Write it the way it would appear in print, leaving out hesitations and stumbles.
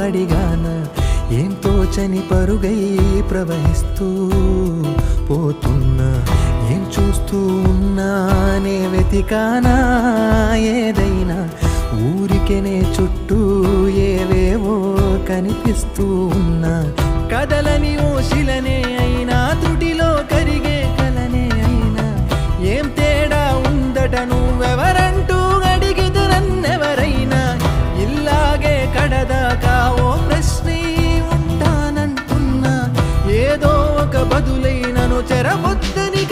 అడిగానా ఏం తోచని పరుగై ప్రవహిస్తూ పోతున్నా ఏం చూస్తూ ఉన్నానే వెతికానా ఏదైనా ఊరికెనే చుట్టూ ఏవేవో కనిపిస్తూ ఉన్నా కదలని ఓ శిలనే అయినా త్రుటిలో కరిగే కలనే అయినా ఏం తేడా ఉందట నువ్వెవరంటూ అడిగితే నన్నెవరైనా ఇల్లాగే కడదాకా ఓ ప్రశ్నే ఉంటానంటున్నా ఏదో ఒక బదులైనను చెరబొద్దని